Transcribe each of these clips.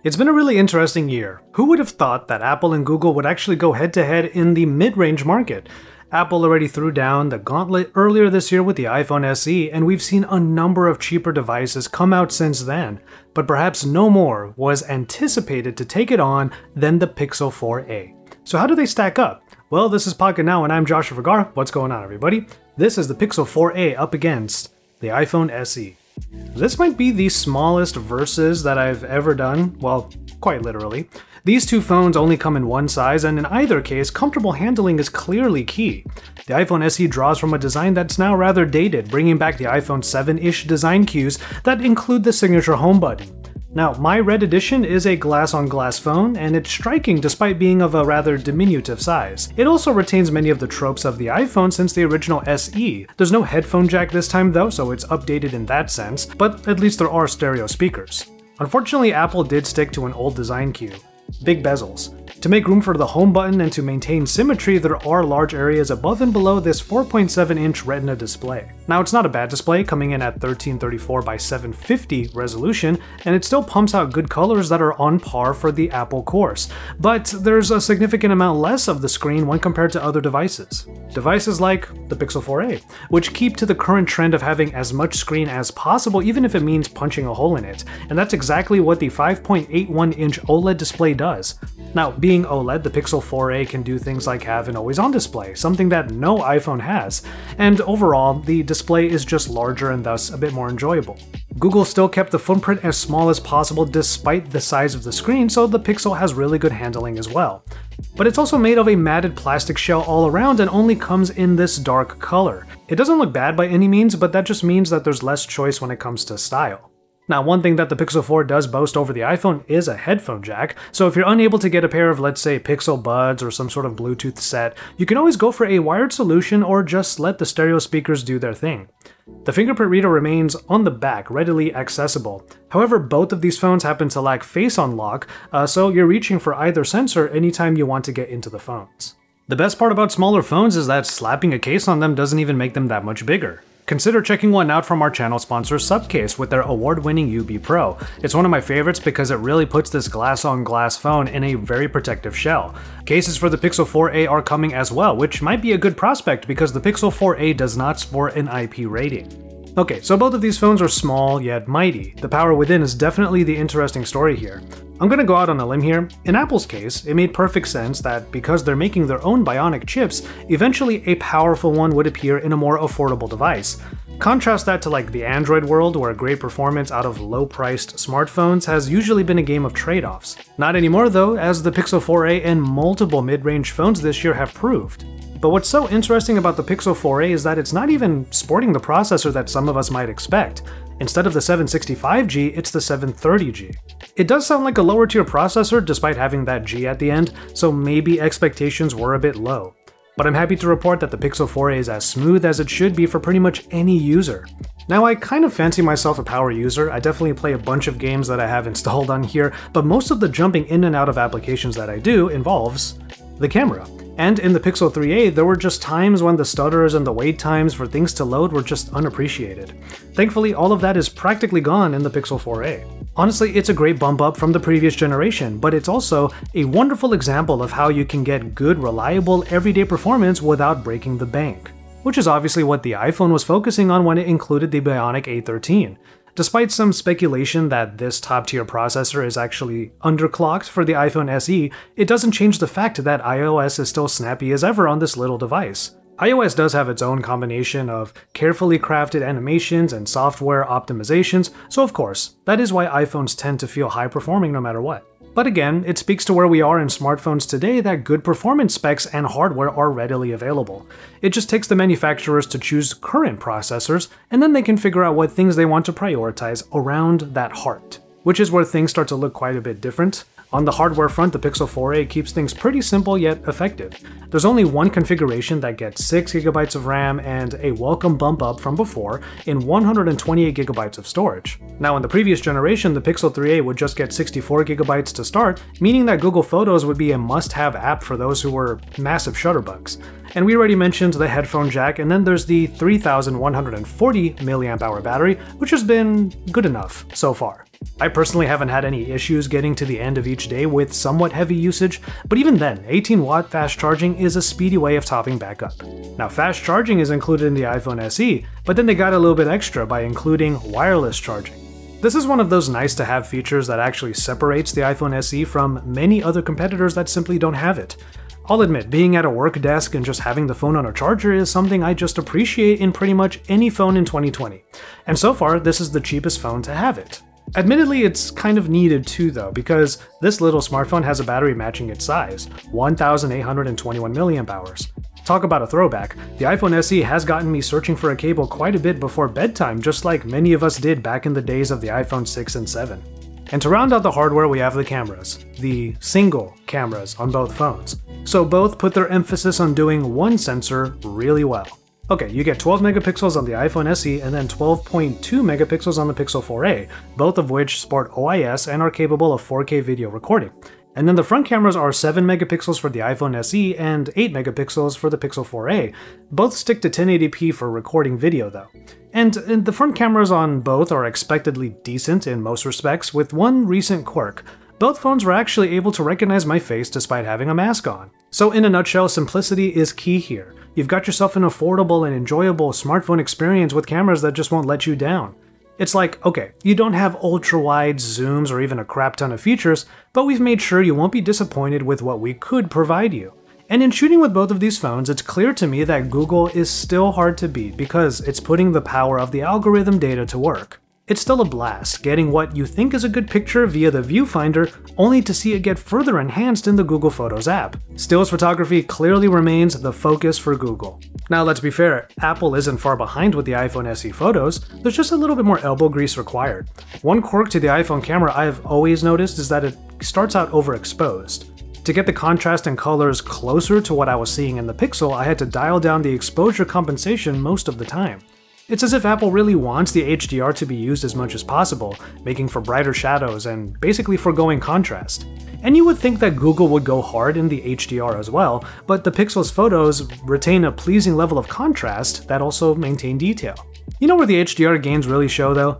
It's been a really interesting year. Who would have thought that Apple and Google would actually go head-to-head in the mid-range market? Apple already threw down the gauntlet earlier this year with the iPhone SE, and we've seen a number of cheaper devices come out since then, but perhaps no more was anticipated to take it on than the Pixel 4a. So how do they stack up? Well, this is Pocket Now, and I'm Joshua Vergara. What's going on, everybody? This is the Pixel 4a up against the iPhone SE. This might be the smallest versus that I've ever done, well, quite literally. These two phones only come in one size, and in either case, comfortable handling is clearly key. The iPhone SE draws from a design that's now rather dated, bringing back the iPhone 7-ish design cues that include the signature home button. Now, my red edition is a glass-on-glass phone, and it's striking despite being of a rather diminutive size. It also retains many of the tropes of the iPhone since the original SE. There's no headphone jack this time though, so it's updated in that sense, but at least there are stereo speakers. Unfortunately, Apple did stick to an old design cue: big bezels. To make room for the home button and to maintain symmetry, there are large areas above and below this 4.7-inch Retina display. Now, it's not a bad display, coming in at 1334 by 750 resolution, and it still pumps out good colors that are on par for the Apple course. But there's a significant amount less of the screen when compared to other devices. Devices like the Pixel 4a, which keep to the current trend of having as much screen as possible, even if it means punching a hole in it. And that's exactly what the 5.81-inch OLED display does. Now, being OLED, the Pixel 4a can do things like have an always-on display, something that no iPhone has, and overall, the display is just larger and thus a bit more enjoyable. Google still kept the footprint as small as possible despite the size of the screen, so the Pixel has really good handling as well. But it's also made of a matted plastic shell all around and only comes in this dark color. It doesn't look bad by any means, but that just means that there's less choice when it comes to style. Now, one thing that the Pixel 4 does boast over the iPhone is a headphone jack, so if you're unable to get a pair of, let's say, Pixel Buds or some sort of Bluetooth set, you can always go for a wired solution or just let the stereo speakers do their thing. The fingerprint reader remains on the back, readily accessible. However, both of these phones happen to lack face unlock, so you're reaching for either sensor anytime you want to get into the phones. The best part about smaller phones is that slapping a case on them doesn't even make them that much bigger. Consider checking one out from our channel sponsor SUPCASE with their award-winning UB Pro. It's one of my favorites because it really puts this glass-on-glass phone in a very protective shell. Cases for the Pixel 4a are coming as well, which might be a good prospect because the Pixel 4a does not sport an IP rating. Okay, so both of these phones are small yet mighty. The power within is definitely the interesting story here. I'm gonna go out on a limb here. In Apple's case, it made perfect sense that because they're making their own bionic chips, eventually a powerful one would appear in a more affordable device. Contrast that to like the Android world, where great performance out of low-priced smartphones has usually been a game of trade-offs. Not anymore though, as the Pixel 4a and multiple mid-range phones this year have proved. But what's so interesting about the Pixel 4a is that it's not even sporting the processor that some of us might expect. Instead of the 765G, it's the 730G. It does sound like a lower tier processor despite having that G at the end, so maybe expectations were a bit low. But I'm happy to report that the Pixel 4a is as smooth as it should be for pretty much any user. Now, I kind of fancy myself a power user. I definitely play a bunch of games that I have installed on here, but most of the jumping in and out of applications that I do involves the camera. And in the Pixel 3a, there were just times when the stutters and the wait times for things to load were just unappreciated. Thankfully, all of that is practically gone in the Pixel 4a. Honestly, it's a great bump up from the previous generation, but it's also a wonderful example of how you can get good, reliable, everyday performance without breaking the bank. Which is obviously what the iPhone was focusing on when it included the Bionic A13. Despite some speculation that this top-tier processor is actually underclocked for the iPhone SE, it doesn't change the fact that iOS is still snappy as ever on this little device. iOS does have its own combination of carefully crafted animations and software optimizations, so of course, that is why iPhones tend to feel high-performing no matter what. But again, it speaks to where we are in smartphones today that good performance specs and hardware are readily available. It just takes the manufacturers to choose current processors, and then they can figure out what things they want to prioritize around that heart. Which is where things start to look quite a bit different. On the hardware front, the Pixel 4a keeps things pretty simple yet effective. There's only one configuration that gets 6GB of RAM and a welcome bump up from before in 128GB of storage. Now, in the previous generation, the Pixel 3a would just get 64GB to start, meaning that Google Photos would be a must-have app for those who were massive shutterbugs. And we already mentioned the headphone jack, and then there's the 3140 mAh battery, which has been good enough so far. I personally haven't had any issues getting to the end of each day with somewhat heavy usage, but even then, 18-watt fast charging is a speedy way of topping back up. Now, fast charging is included in the iPhone SE, but then they got a little bit extra by including wireless charging. This is one of those nice-to-have features that actually separates the iPhone SE from many other competitors that simply don't have it. I'll admit, being at a work desk and just having the phone on a charger is something I just appreciate in pretty much any phone in 2020, and so far this is the cheapest phone to have it. Admittedly, it's kind of needed too though, because this little smartphone has a battery matching its size, 1,821 mAh. Talk about a throwback, the iPhone SE has gotten me searching for a cable quite a bit before bedtime, just like many of us did back in the days of the iPhone 6 and 7. And to round out the hardware, we have the cameras, the single cameras on both phones. So both put their emphasis on doing one sensor really well. Okay, you get 12 megapixels on the iPhone SE and then 12.2 megapixels on the Pixel 4a, both of which sport OIS and are capable of 4K video recording. And then the front cameras are 7 megapixels for the iPhone SE and 8 megapixels for the Pixel 4a. Both stick to 1080p for recording video though. And the front cameras on both are expectedly decent in most respects, with one recent quirk. Both phones were actually able to recognize my face despite having a mask on. So in a nutshell, simplicity is key here. You've got yourself an affordable and enjoyable smartphone experience with cameras that just won't let you down. It's like, okay, you don't have ultra-wide zooms or even a crap ton of features, but we've made sure you won't be disappointed with what we could provide you. And in shooting with both of these phones, it's clear to me that Google is still hard to beat because it's putting the power of the algorithm data to work. It's still a blast, getting what you think is a good picture via the viewfinder, only to see it get further enhanced in the Google Photos app. Stills photography clearly remains the focus for Google. Now let's be fair, Apple isn't far behind with the iPhone SE photos, there's just a little bit more elbow grease required. One quirk to the iPhone camera I've always noticed is that it starts out overexposed. To get the contrast and colors closer to what I was seeing in the Pixel, I had to dial down the exposure compensation most of the time. It's as if Apple really wants the HDR to be used as much as possible, making for brighter shadows and basically foregoing contrast. And you would think that Google would go hard in the HDR as well, but the Pixel's photos retain a pleasing level of contrast that also maintain detail. You know where the HDR gains really show though?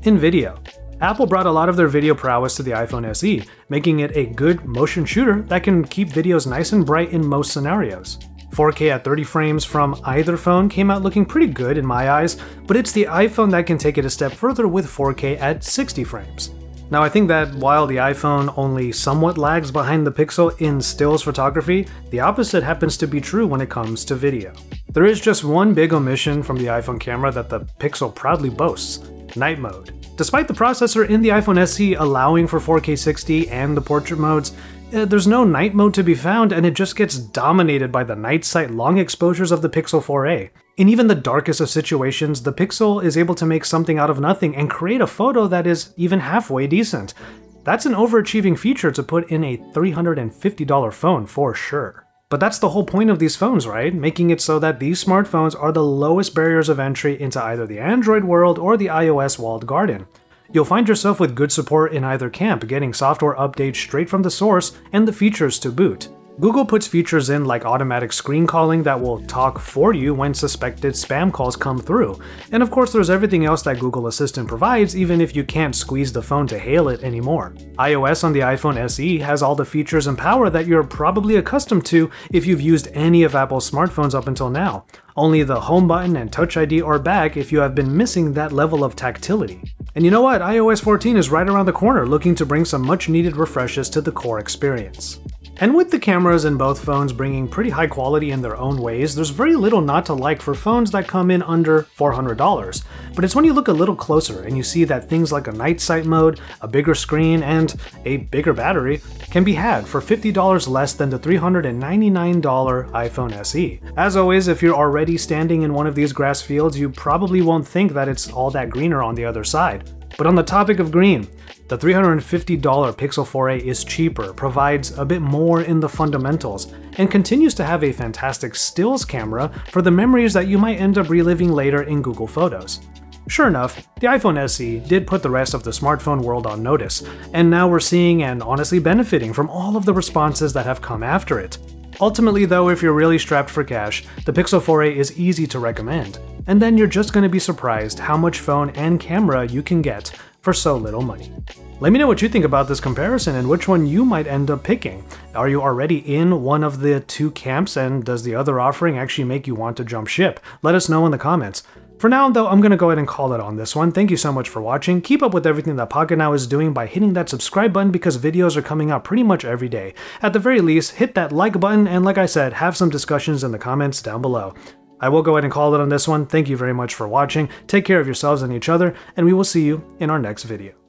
In video. Apple brought a lot of their video prowess to the iPhone SE, making it a good motion shooter that can keep videos nice and bright in most scenarios. 4K at 30 frames from either phone came out looking pretty good in my eyes, but it's the iPhone that can take it a step further with 4K at 60 frames. Now I think that while the iPhone only somewhat lags behind the Pixel in stills photography, the opposite happens to be true when it comes to video. There is just one big omission from the iPhone camera that the Pixel proudly boasts: night mode. Despite the processor in the iPhone SE allowing for 4K 60 and the portrait modes, there's no night mode to be found, and it just gets dominated by the night sight long exposures of the Pixel 4a. In even the darkest of situations, the Pixel is able to make something out of nothing and create a photo that is even halfway decent. That's an overachieving feature to put in a $350 phone for sure. But that's the whole point of these phones, right? Making it so that these smartphones are the lowest barriers of entry into either the Android world or the iOS walled garden. You'll find yourself with good support in either camp, getting software updates straight from the source and the features to boot. Google puts features in like automatic screen calling that will talk for you when suspected spam calls come through. And of course there's everything else that Google Assistant provides, even if you can't squeeze the phone to hail it anymore. iOS on the iPhone SE has all the features and power that you're probably accustomed to if you've used any of Apple's smartphones up until now. Only the home button and Touch ID are back if you have been missing that level of tactility. And you know what? iOS 14 is right around the corner, looking to bring some much needed refreshes to the core experience. And with the cameras in both phones bringing pretty high quality in their own ways, there's very little not to like for phones that come in under $400. But it's when you look a little closer and you see that things like a night sight mode, a bigger screen, and a bigger battery can be had for $50 less than the $399 iPhone SE. As always, if you're already standing in one of these grass fields, you probably won't think that it's all that greener on the other side. But on the topic of green, the $350 Pixel 4a is cheaper, provides a bit more in the fundamentals, and continues to have a fantastic stills camera for the memories that you might end up reliving later in Google Photos. Sure enough, the iPhone SE did put the rest of the smartphone world on notice, and now we're seeing and honestly benefiting from all of the responses that have come after it. Ultimately though, if you're really strapped for cash, the Pixel 4a is easy to recommend, and then you're just going to be surprised how much phone and camera you can get for so little money. Let me know what you think about this comparison and which one you might end up picking. Are you already in one of the two camps, and does the other offering actually make you want to jump ship? Let us know in the comments. For now, though, I'm going to go ahead and call it on this one. Thank you so much for watching. Keep up with everything that Pocket Now is doing by hitting that subscribe button, because videos are coming out pretty much every day. At the very least, hit that like button, and like I said, have some discussions in the comments down below. I will go ahead and call it on this one. Thank you very much for watching. Take care of yourselves and each other, and we will see you in our next video.